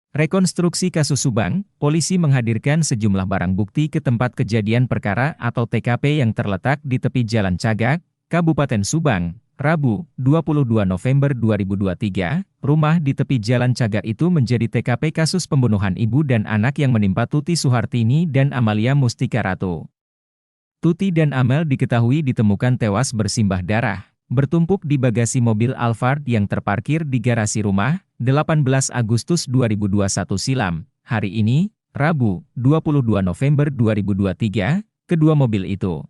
Rekonstruksi kasus Subang, polisi menghadirkan sejumlah barang bukti ke tempat kejadian perkara atau TKP yang terletak di tepi Jalan Cagak, Kabupaten Subang, Rabu, 22 November 2023. Rumah di tepi Jalan Cagak itu menjadi TKP kasus pembunuhan ibu dan anak yang menimpa Tuti Suhartini dan Amalia Mustika Ratu. Tuti dan Amel diketahui ditemukan tewas bersimbah darah, bertumpuk di bagasi mobil Alphard yang terparkir di garasi rumah, 18 Agustus 2021 silam. Hari ini, Rabu, 22 November 2023, kedua mobil itu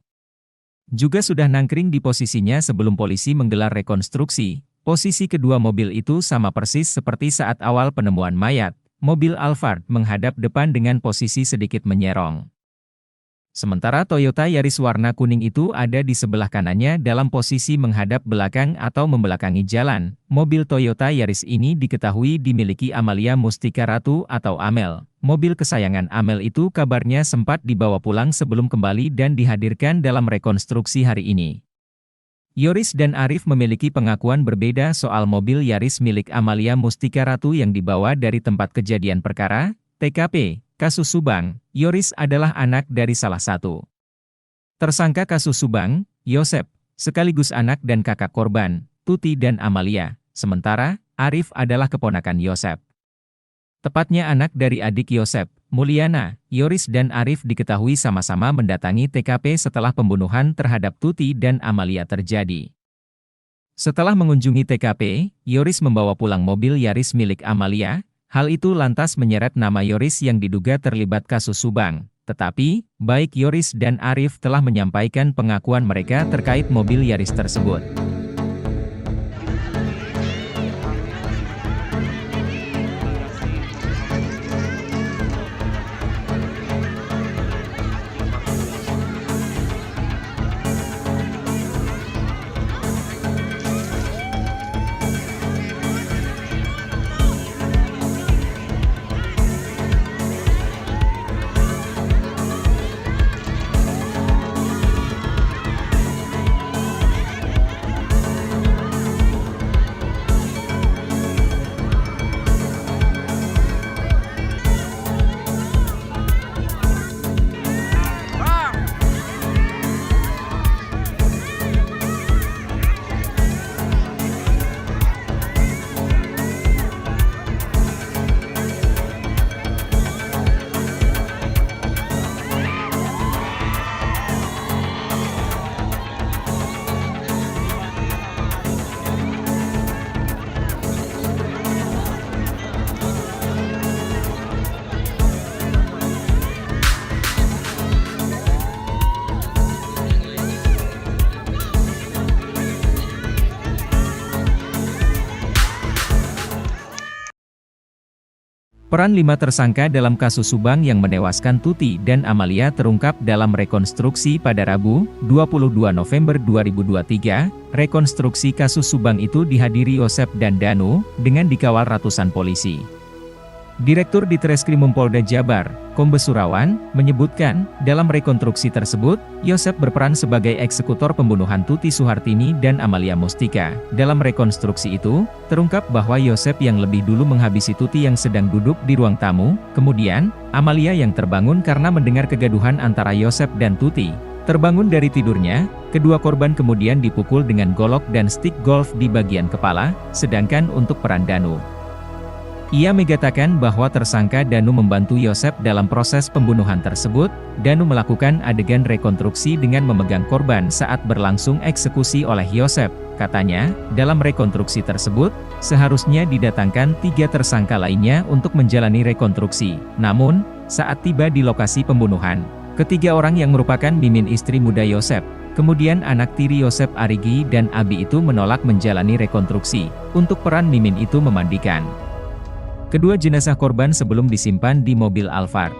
juga sudah nangkring di posisinya sebelum polisi menggelar rekonstruksi. Posisi kedua mobil itu sama persis seperti saat awal penemuan mayat. Mobil Alphard menghadap depan dengan posisi sedikit menyerong. Sementara Toyota Yaris warna kuning itu ada di sebelah kanannya dalam posisi menghadap belakang atau membelakangi jalan. Mobil Toyota Yaris ini diketahui dimiliki Amalia Mustika Ratu atau Amel. Mobil kesayangan Amel itu kabarnya sempat dibawa pulang sebelum kembali dan dihadirkan dalam rekonstruksi hari ini. Yoris dan Arif memiliki pengakuan berbeda soal mobil Yaris milik Amalia Mustika Ratu yang dibawa dari tempat kejadian perkara, TKP. Kasus Subang, Yoris adalah anak dari salah satu tersangka kasus Subang, Yosep, sekaligus anak dan kakak korban, Tuti dan Amalia. Sementara, Arif adalah keponakan Yosep. Tepatnya anak dari adik Yosep, Mulyana. Yoris dan Arif diketahui sama-sama mendatangi TKP setelah pembunuhan terhadap Tuti dan Amalia terjadi. Setelah mengunjungi TKP, Yoris membawa pulang mobil Yaris milik Amalia. Hal itu lantas menyeret nama Yoris yang diduga terlibat kasus Subang. Tetapi, baik Yoris dan Arif telah menyampaikan pengakuan mereka terkait mobil Yaris tersebut. Peran 5 tersangka dalam kasus Subang yang menewaskan Tuti dan Amalia terungkap dalam rekonstruksi pada Rabu, 22 November 2023. Rekonstruksi kasus Subang itu dihadiri Yosep dan Danu, dengan dikawal ratusan polisi. Direktur Ditreskrimum Polda Jabar, Kombes Surawan, menyebutkan, dalam rekonstruksi tersebut, Yosep berperan sebagai eksekutor pembunuhan Tuti Suhartini dan Amalia Mustika. Dalam rekonstruksi itu, terungkap bahwa Yosep yang lebih dulu menghabisi Tuti yang sedang duduk di ruang tamu, kemudian, Amalia yang terbangun karena mendengar kegaduhan antara Yosep dan Tuti. Terbangun dari tidurnya, kedua korban kemudian dipukul dengan golok dan stik golf di bagian kepala, sedangkan untuk peran Danu, ia mengatakan bahwa tersangka Danu membantu Yosep dalam proses pembunuhan tersebut. Danu melakukan adegan rekonstruksi dengan memegang korban saat berlangsung eksekusi oleh Yosep. Katanya, dalam rekonstruksi tersebut, seharusnya didatangkan 3 tersangka lainnya untuk menjalani rekonstruksi. Namun, saat tiba di lokasi pembunuhan, ketiga orang yang merupakan Mimin istri muda Yosep, kemudian anak tiri Yosep Arigi dan Abi itu menolak menjalani rekonstruksi. Untuk peran Mimin itu memandikan kedua jenazah korban sebelum disimpan di mobil Alphard.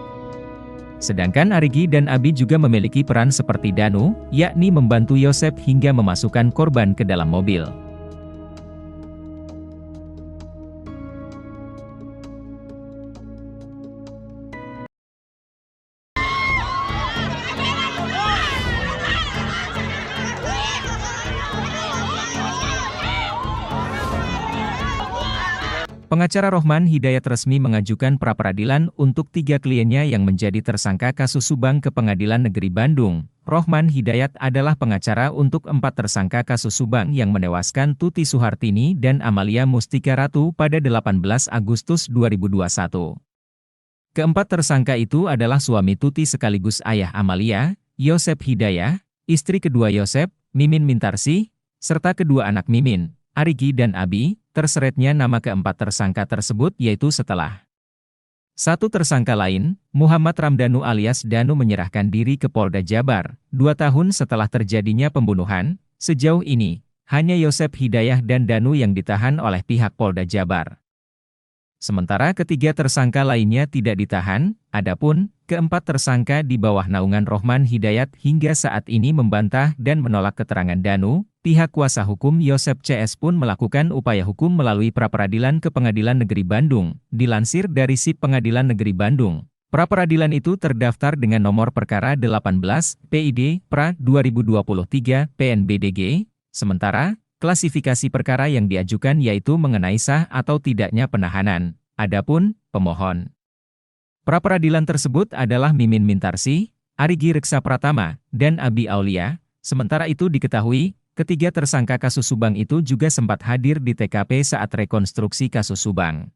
Sedangkan Arigi dan Abi juga memiliki peran seperti Danu, yakni membantu Yosep hingga memasukkan korban ke dalam mobil. Pengacara Rohman Hidayat resmi mengajukan pra-peradilan untuk 3 kliennya yang menjadi tersangka kasus Subang ke Pengadilan Negeri Bandung. Rohman Hidayat adalah pengacara untuk 4 tersangka kasus Subang yang menewaskan Tuti Suhartini dan Amalia Mustika Ratu pada 18 Agustus 2021. Keempat tersangka itu adalah suami Tuti sekaligus ayah Amalia, Yosep Hidayah, istri kedua Yosep, Mimin Mintarsih, serta kedua anak Mimin, Arigi dan Abi. Terseretnya nama keempat tersangka tersebut yaitu setelah satu tersangka lain, Muhammad Ramdhanu alias Danu menyerahkan diri ke Polda Jabar, 2 tahun setelah terjadinya pembunuhan. Sejauh ini, hanya Yosep Hidayah dan Danu yang ditahan oleh pihak Polda Jabar. Sementara ketiga tersangka lainnya tidak ditahan, adapun keempat tersangka di bawah naungan Rohman Hidayat hingga saat ini membantah dan menolak keterangan Danu. Pihak kuasa hukum Yosep CS pun melakukan upaya hukum melalui pra-peradilan ke Pengadilan Negeri Bandung. Dilansir dari SIP Pengadilan Negeri Bandung, pra-peradilan itu terdaftar dengan nomor perkara 18 PID PRA 2023 PNBDG. Sementara, klasifikasi perkara yang diajukan yaitu mengenai sah atau tidaknya penahanan. Adapun pemohon pra-peradilan tersebut adalah Mimin Mintarsih, Arigi Reksa Pratama, dan Abi Aulia. Sementara itu diketahui, ketiga tersangka kasus Subang itu juga sempat hadir di TKP saat rekonstruksi kasus Subang.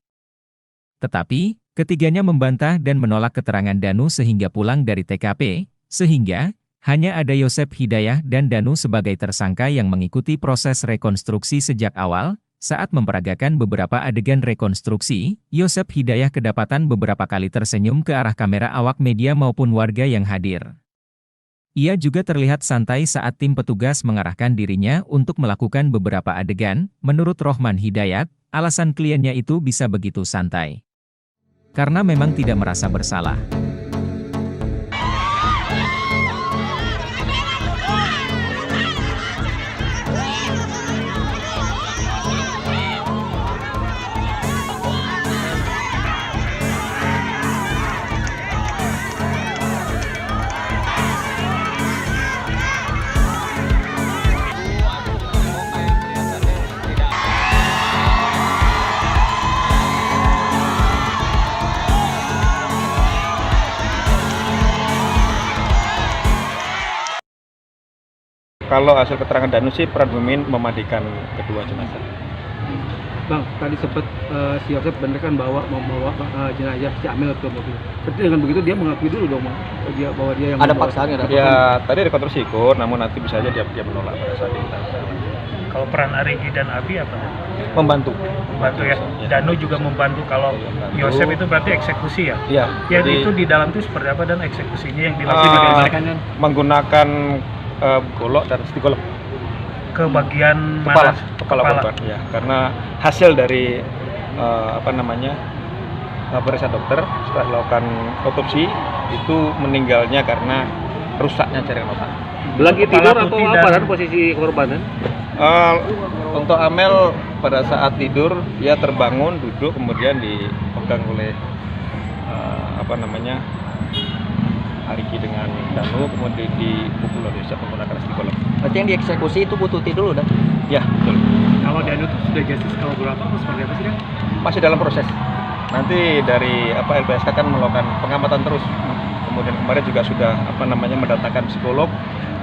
Tetapi, ketiganya membantah dan menolak keterangan Danu sehingga pulang dari TKP, sehingga hanya ada Yosep Hidayah dan Danu sebagai tersangka yang mengikuti proses rekonstruksi sejak awal. Saat memperagakan beberapa adegan rekonstruksi, Yosep Hidayah kedapatan beberapa kali tersenyum ke arah kamera awak media maupun warga yang hadir. Ia juga terlihat santai saat tim petugas mengarahkan dirinya untuk melakukan beberapa adegan. Menurut Rohman Hidayat, alasan kliennya itu bisa begitu santai karena memang tidak merasa bersalah. Kalau hasil keterangan Danu sih peran Mimin memandikan kedua jenazah. Bang, tadi sempat si Yosep bener kan membawa jenazah si Amel ke mobil. Berarti dengan begitu dia mengakui dulu dong, Bang, bahwa dia yang ada paksaan ya? Ya, tadi rekonstruksi ikut, namun nanti bisa aja dia menolak pada saat itu. Kalau peran Arigi dan Abi apa? Membantu Ya. Danu juga membantu kalau Yosep itu berarti eksekusi ya? Iya. Yang jadi, itu di dalam itu seperti apa dan eksekusinya yang dilakukan menggunakan golok dan stigolok ke bagian kepala kepala. korban ya, karena hasil dari periksa dokter setelah dilakukan otopsi itu meninggalnya karena rusaknya jaringan otak. Lagi tidur atau apa dan posisi korban? Untuk Amel pada saat tidur dia terbangun duduk kemudian dipegang oleh Arigi dengan Danu, kemudian dipukul oleh Yosep menggunakan psikolog. Berarti yang dieksekusi itu Bu Tuti dulu dah? Ya, betul. Kalau Danu itu sudah justice kalau berapa atau seperti apa sih? Masih dalam proses. Nanti dari LPSK kan melakukan pengamatan terus. Kemudian kemarin juga sudah mendatangkan psikolog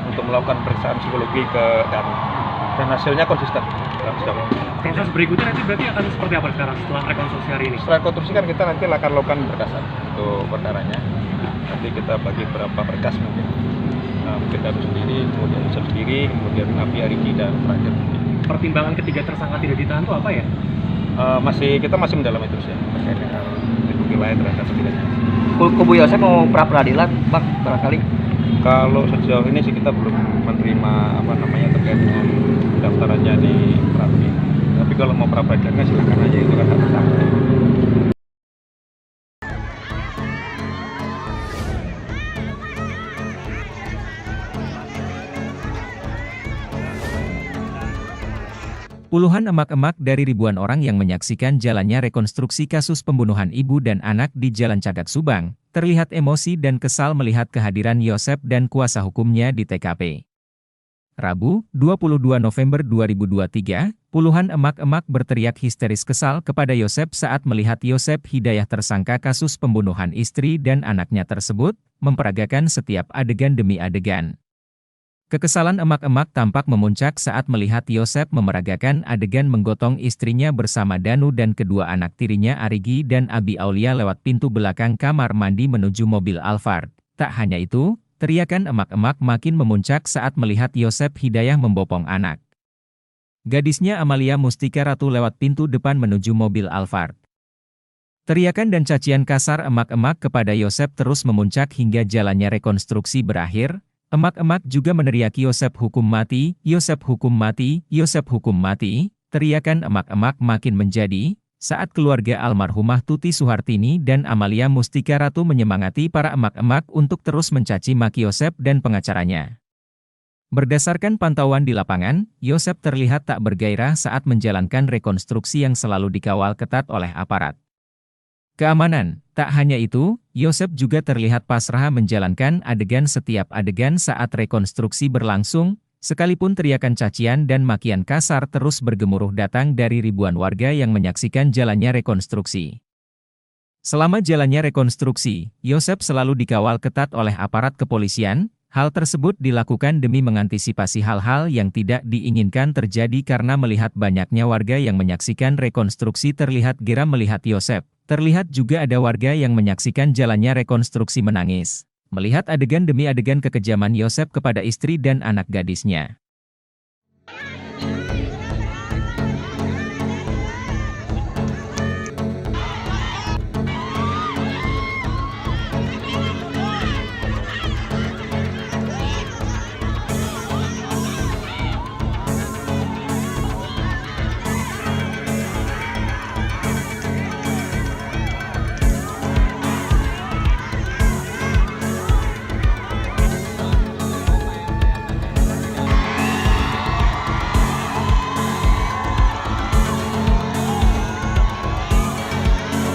untuk melakukan pemeriksaan psikologi ke Danu. Dan hasilnya konsisten. Proses berikutnya nanti berarti akan seperti apa sekarang setelah rekonstruksi hari ini? Setelah rekonstruksi kan kita nanti akan lakukan berkasan untuk perkaranya. Nanti kita bagi berapa berkas mungkin. Mungkin Danu sendiri, kemudian Yosep sendiri, kemudian Abi, Arigi, dan terakhir. Pertimbangan ketiga tersangka tidak ditahan itu apa ya? Kita masih mendalami terus ya terkait dengan bukti lain terhadap setidaknya. Kubu Yosep mau pra peradilan, Bang, barangkali? Kalau sejauh ini sih kita belum menerima terkait dengan pendaftarannya di Prapri. Tapi kalau mau pra peradilan silakan aja, itu kan hak bersama. Puluhan emak-emak dari ribuan orang yang menyaksikan jalannya rekonstruksi kasus pembunuhan ibu dan anak di Jalan Cagak Subang, terlihat emosi dan kesal melihat kehadiran Yosep dan kuasa hukumnya di TKP. Rabu, 22 November 2023, Puluhan emak-emak berteriak histeris kesal kepada Yosep saat melihat Yosep Hidayah tersangka kasus pembunuhan istri dan anaknya tersebut, memperagakan setiap adegan demi adegan. Kekesalan emak-emak tampak memuncak saat melihat Yosep memeragakan adegan menggotong istrinya bersama Danu dan kedua anak tirinya Arigi dan Abi Aulia lewat pintu belakang kamar mandi menuju mobil Alphard. Tak hanya itu, teriakan emak-emak makin memuncak saat melihat Yosep Hidayah membopong anak gadisnya Amalia Mustika Ratu lewat pintu depan menuju mobil Alphard. Teriakan dan cacian kasar emak-emak kepada Yosep terus memuncak hingga jalannya rekonstruksi berakhir. Emak-emak juga meneriaki Yosep hukum mati, Yosep hukum mati, Yosep hukum mati. Teriakan emak-emak makin menjadi saat keluarga almarhumah Tuti Suhartini dan Amalia Mustika Ratu menyemangati para emak-emak untuk terus mencaci maki Yosep dan pengacaranya. Berdasarkan pantauan di lapangan, Yosep terlihat tak bergairah saat menjalankan rekonstruksi yang selalu dikawal ketat oleh aparat keamanan. Tak hanya itu, Yosep juga terlihat pasrah menjalankan adegan setiap adegan saat rekonstruksi berlangsung, sekalipun teriakan cacian dan makian kasar terus bergemuruh datang dari ribuan warga yang menyaksikan jalannya rekonstruksi. Selama jalannya rekonstruksi, Yosep selalu dikawal ketat oleh aparat kepolisian. Hal tersebut dilakukan demi mengantisipasi hal-hal yang tidak diinginkan terjadi karena melihat banyaknya warga yang menyaksikan rekonstruksi terlihat geram melihat Yosep. Terlihat juga ada warga yang menyaksikan jalannya rekonstruksi menangis, melihat adegan demi adegan kekejaman Yosep kepada istri dan anak gadisnya.